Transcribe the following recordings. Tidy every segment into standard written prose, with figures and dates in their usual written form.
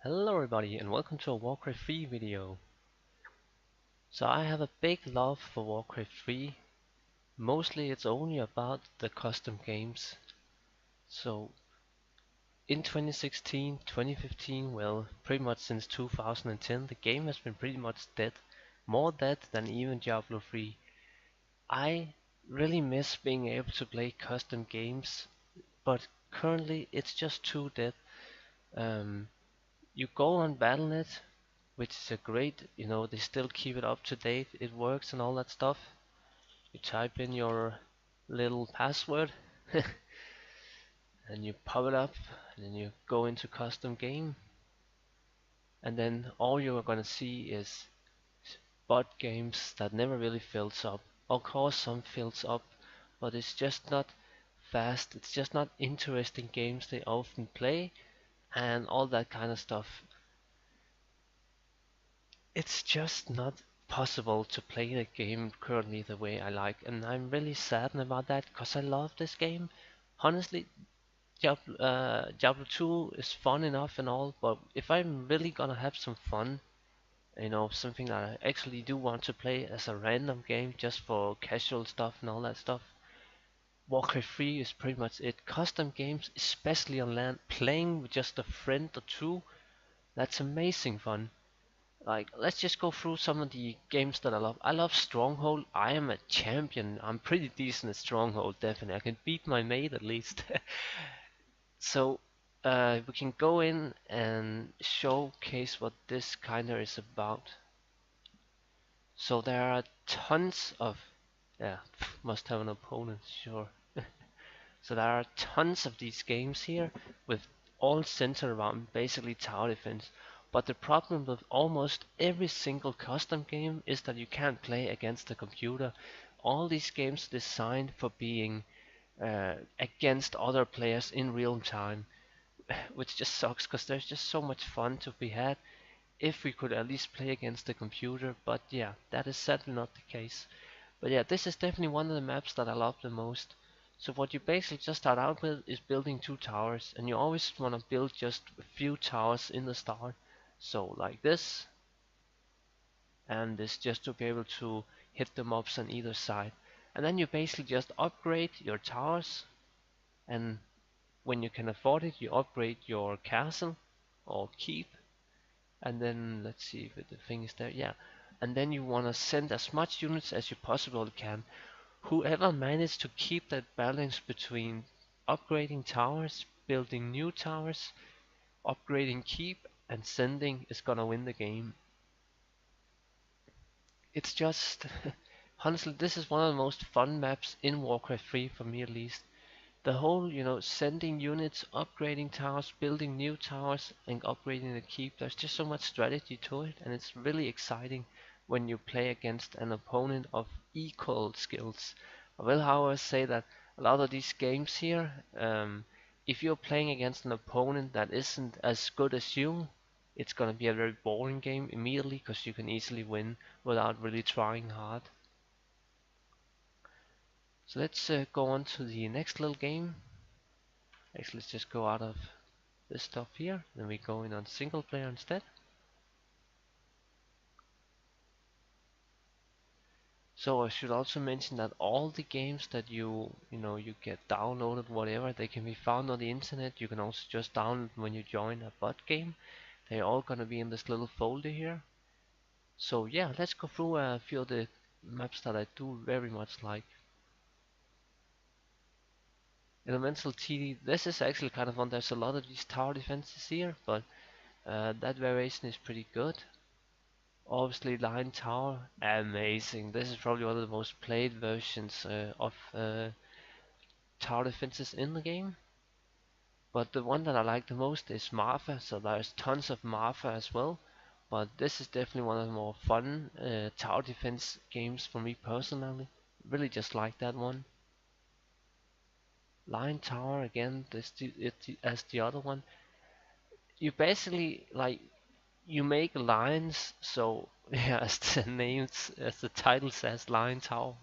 Hello everybody and welcome to a Warcraft 3 video. So I have a big love for Warcraft 3. Mostly it's only about the custom games. So in 2016, 2015, well pretty much since 2010 the game has been pretty much dead. More dead than even Diablo 3. I really miss being able to play custom games, but currently it's just too dead. You go on Battle.net, which is a great, they still keep it up to date, it works and all that stuff. You type in your little password and you pop it up, and then you go into custom game, and then all you're gonna see is bot games that never really fills up. Of course some fills up, but it's just not fast, it's just not interesting games they often play and all that kind of stuff. It's just not possible to play the game currently the way I like, and I'm really saddened about that because I love this game. Honestly, Diablo 2 is fun enough and all, but if I'm really gonna have some fun, something that I actually do want to play as a random game just for casual stuff and all that stuff, Warcraft 3 is pretty much it. Custom games, especially on land, playing with just a friend or two, that's amazing fun. Like, let's just go through some of the games that I love. I love Stronghold. I am a champion. I'm pretty decent at Stronghold, definitely. I can beat my mate at least. So, we can go in and showcase what this kinda is about. So there are tons of, yeah, must have an opponent, sure. So there are tons of these games here with all centered around basically tower defense. But the problem with almost every single custom game is that you can't play against the computer. All these games are designed for being against other players in real time, which just sucks because there's just so much fun to be had if we could at least play against the computer. But yeah, that is sadly not the case. But yeah, this is definitely one of the maps that I love the most. So what you basically just start out with is building two towers, and you always want to build just a few towers in the start. So like this, and this, just to be able to hit the mobs on either side. And then you basically just upgrade your towers, and when you can afford it, you upgrade your castle or keep. And then let's see if the thing is there. Yeah, and then you want to send as much units as you possibly can. Whoever managed to keep that balance between upgrading towers, building new towers, upgrading keep, and sending is gonna win the game. It's just, honestly, this is one of the most fun maps in Warcraft 3 for me at least. The whole, sending units, upgrading towers, building new towers, and upgrading the keep, there's just so much strategy to it, and it's really exciting when you play against an opponent of equal skills. I will, however, say that a lot of these games here, if you're playing against an opponent that isn't as good as you, it's gonna be a very boring game immediately because you can easily win without really trying hard. So let's go on to the next little game. Actually, let's just go out of this stuff here, then we go in on single player instead. So I should also mention that all the games that you get downloaded, whatever, they can be found on the internet. You can also just download when you join a bot game. They're all gonna be in this little folder here. So yeah, let's go through a few of the maps that I do very much like. Elemental TD, this is actually kind of fun. There's a lot of these tower defenses here, but that variation is pretty good. Obviously, Line Tower, amazing. This is probably one of the most played versions of tower defenses in the game. But the one that I like the most is Marfa, so there's tons of Marfa as well. But this is definitely one of the more fun tower defense games for me personally. Really just like that one. Line Tower again, as the other one. You basically you make lines, so yeah, as the title says, line tower.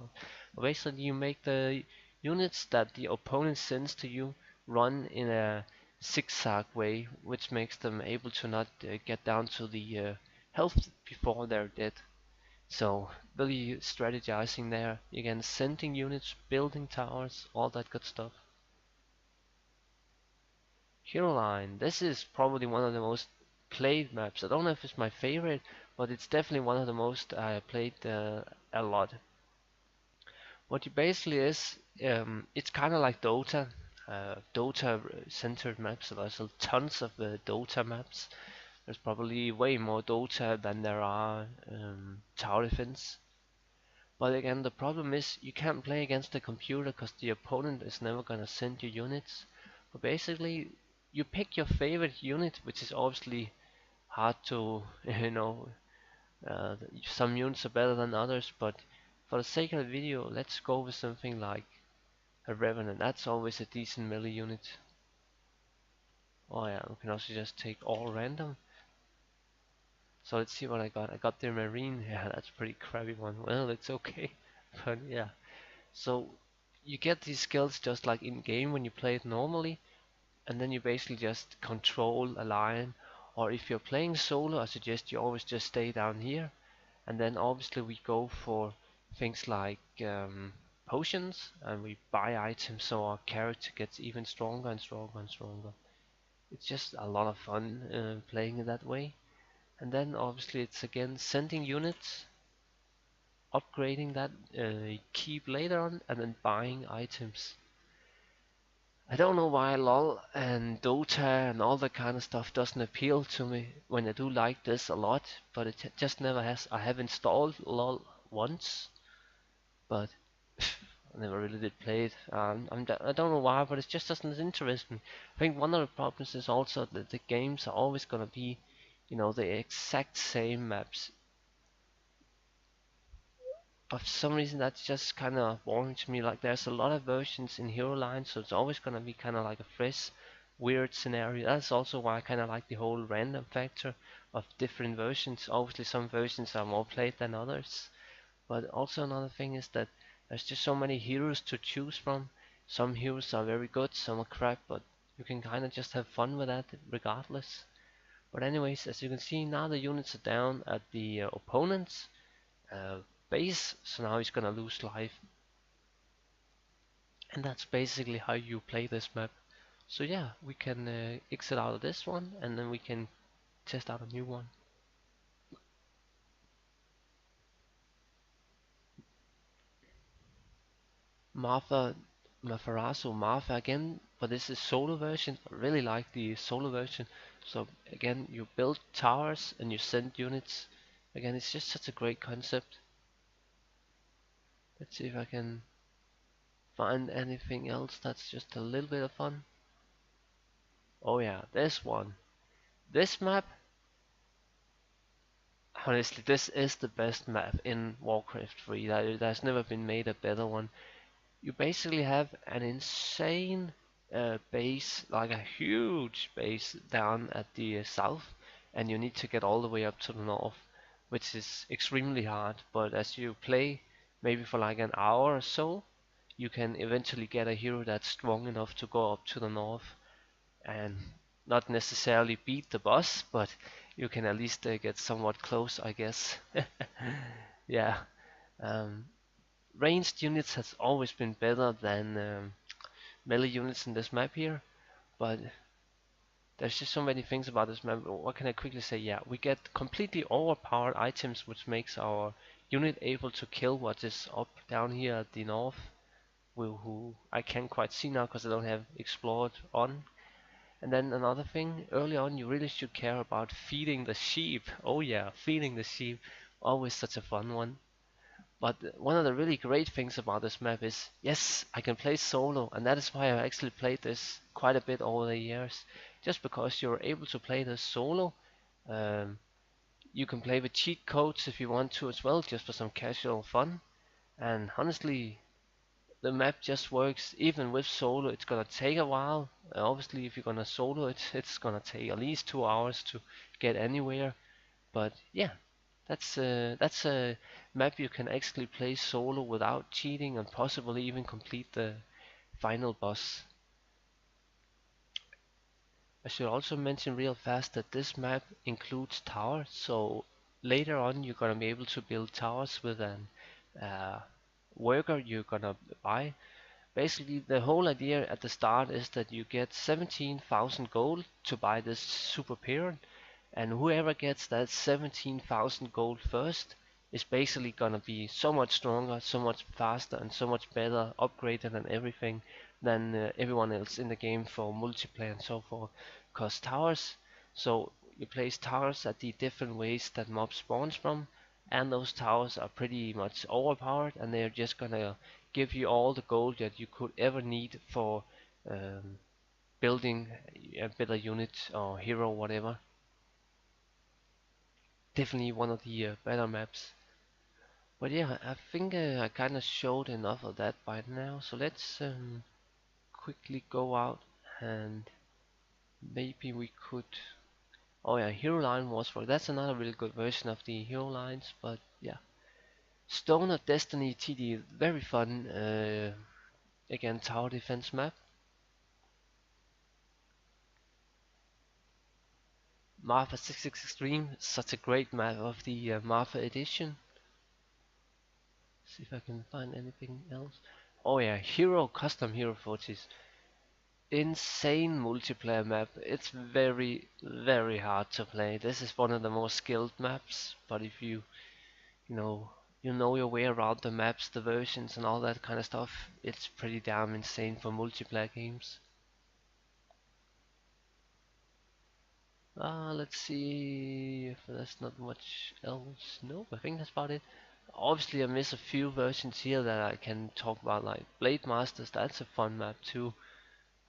Basically, you make the units that the opponent sends to you run in a zigzag way, which makes them able to not get down to the health before they're dead. So really strategizing there, again sending units, building towers, all that good stuff. Hero Line, this is probably one of the most played maps. I don't know if it's my favorite, but it's definitely one of the most I played a lot. What it basically is, it's kind of like Dota. Dota centered maps. There's tons of Dota maps. There's probably way more Dota than there are tower defense. But again, the problem is you can't play against the computer because the opponent is never gonna send you units. But basically, you pick your favorite unit, which is obviously hard to, some units are better than others. But for the sake of the video, let's go with something like a Revenant. That's always a decent melee unit. Oh yeah, we can also just take all random. So let's see what I got. I got the Marine. Yeah, that's a pretty crappy one. Well, it's okay. But yeah. So you get these skills just like in game when you play it normally, and then you basically just control a line. Or if you're playing solo, I suggest you always just stay down here. And then obviously we go for things like potions, and we buy items so our character gets even stronger and stronger and stronger. It's just a lot of fun playing it that way. And then obviously it's again sending units, upgrading that, keep later on, and then buying items. I don't know why LOL and Dota and all that kind of stuff doesn't appeal to me when I do like this a lot, but it just never has. I have installed LOL once, but I never really did play it. I don't know why, but it just doesn't interest me. I think one of the problems is also that the games are always gonna be, the exact same maps. But for some reason that's just kind of boring to me. Like there's a lot of versions in Hero Line, so it's always gonna be kind of like a fresh, weird scenario. That's also why I kind of like the whole random factor of different versions. Obviously, some versions are more played than others, but also another thing is that there's just so many heroes to choose from. Some heroes are very good, some are crap, but you can kind of just have fun with that regardless. But anyways, as you can see now the units are down at the opponents uh, base, so now he's gonna lose life. And that's basically how you play this map. So yeah, we can exit out of this one and then we can test out a new one. Martha, Martha again, but this is solo version. I really like the solo version. So again, you build towers and you send units. Again, it's just such a great concept. Let's see if I can find anything else that's just a little bit of fun. Oh yeah, this one. This map, honestly, this is the best map in Warcraft 3. There's never been made a better one. You basically have an insane base, like a huge base down at the south, and you need to get all the way up to the north, which is extremely hard. But as you play, maybe for like an hour or so, you can eventually get a hero that's strong enough to go up to the north and not necessarily beat the boss, but you can at least get somewhat close, I guess. Yeah. Um, Ranged units has always been better than melee units in this map here, but there's just so many things about this map. What can I quickly say? Yeah, we get completely overpowered items, which makes our unit able to kill what is up down here at the north, who I can't quite see now because I don't have explored on. And then another thing, early on you really should care about feeding the sheep. Oh yeah, feeding the sheep, always such a fun one. But one of the really great things about this map is, yes, I can play solo, and that is why I actually played this quite a bit over the years. Just because you're able to play this solo, um, you can play with cheat codes if you want to as well, just for some casual fun. And honestly, the map just works even with solo. It's gonna take a while. Obviously, if you're gonna solo it, it's gonna take at least 2 hours to get anywhere. But yeah, that's a map you can actually play solo without cheating and possibly even complete the final boss. I should also mention real fast that this map includes towers, so later on you're gonna be able to build towers with an uh, worker you're gonna buy. Basically, the whole idea at the start is that you get 17,000 gold to buy this super parent, and whoever gets that 17,000 gold first is basically gonna be so much stronger, so much faster, and so much better upgraded and everything than everyone else in the game for multiplayer and so forth. Cause towers, so you place towers at the different ways that mobs spawns from, and those towers are pretty much overpowered, and they're just gonna give you all the gold that you could ever need for um, building a better unit or hero, whatever. Definitely one of the better maps. But yeah, I think I kind of showed enough of that by now. So let's quickly go out and maybe we could. Oh yeah, Hero Line was for. That's another really good version of the Hero Lines. But yeah, Stone of Destiny TD, very fun. Again, tower defense map. Marfa 66 Extreme, such a great map of the Marfa edition. See if I can find anything else. Oh yeah, Custom Hero Forges. Insane multiplayer map. It's very, very hard to play. This is one of the most skilled maps, but if you know, you know your way around the maps, the versions, and all that kind of stuff, it's pretty damn insane for multiplayer games. Let's see if there's not much else. No, I think that's about it. Obviously, I miss a few versions here that I can talk about, like Blade Masters. That's a fun map too.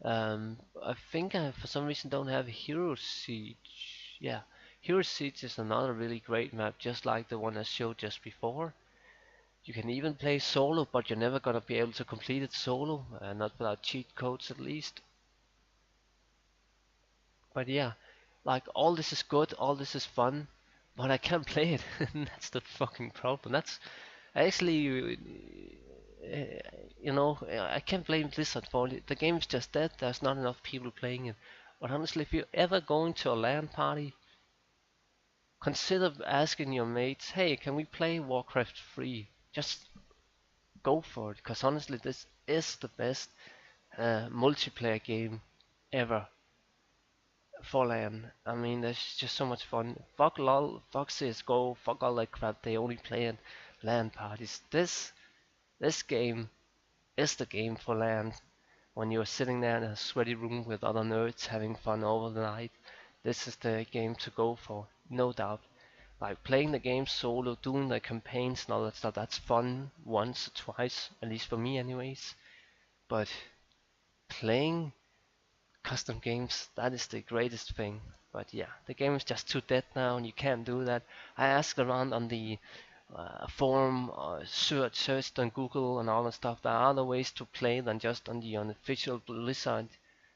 I think I, for some reason, don't have Hero Siege. Yeah, Hero Siege is another really great map, just like the one I showed just before. You can even play solo, but you're never gonna be able to complete it solo, not without cheat codes at least. But yeah, like all this is good, all this is fun, but I can't play it. That's the fucking problem. That's actually, I can't blame Blizzard for it. The game's just dead. There's not enough people playing it. But honestly, if you're ever going to a LAN party, consider asking your mates, "Hey, can we play Warcraft 3?" Just go for it, because honestly, this is the best multiplayer game ever for LAN. I mean, there's just so much fun. Fuck LOL, fuck CSGO, fuck all that crap. They only play at LAN parties. This game is the game for LAN. When you're sitting there in a sweaty room with other nerds having fun over the night, this is the game to go for, no doubt. Like playing the game solo, doing the campaigns and all that stuff, that's fun once or twice, at least for me anyways. But playing custom games, that is the greatest thing. But yeah, the game is just too dead now and you can't do that. I asked around on the forum, searched on Google and all that stuff. There are other ways to play than just on the unofficial Blizzard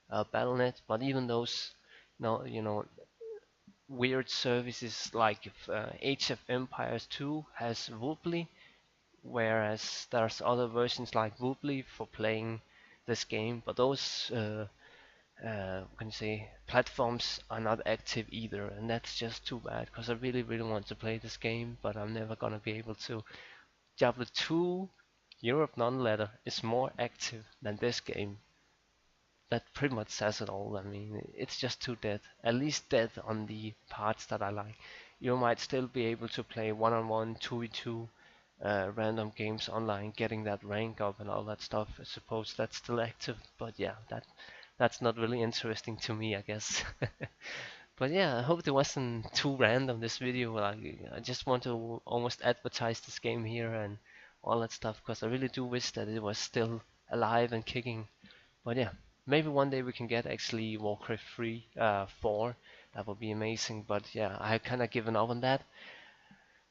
Battle.net, but even those, weird services like Age of Empires 2 has Wobbly, whereas there's other versions like Wobbly for playing this game, but those can you say platforms are not active either, and that's just too bad because I really really want to play this game, but I'm never gonna be able to. Diablo 2 Europe non-letter is more active than this game. That pretty much says it all. I mean, it's just too dead. At least dead on the parts that I like. You might still be able to play one-on-one, 2v2, random games online, getting that rank up and all that stuff. I suppose that's still active, but yeah, that's not really interesting to me, I guess. But yeah, I hope it wasn't too random this video. Like, I just want to almost advertise this game here and all that stuff because I really do wish that it was still alive and kicking. But yeah, maybe one day we can get actually Warcraft 3, 4. That would be amazing. But yeah, I kind of given up on that.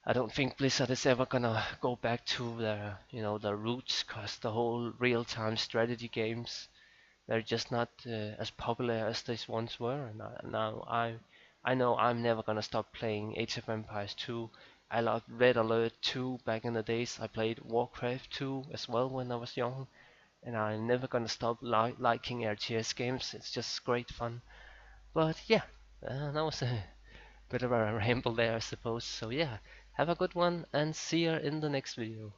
I don't think Blizzard is ever gonna go back to their roots, cause the whole real-time strategy games, they're just not as popular as they once were. And now I know I'm never gonna stop playing Age of Empires 2. I loved Red Alert 2 back in the days. I played Warcraft 2 as well when I was young, and I'm never gonna stop liking RTS games. It's just great fun. But yeah, that was a bit of a ramble there, I suppose. So yeah, have a good one and see you in the next video.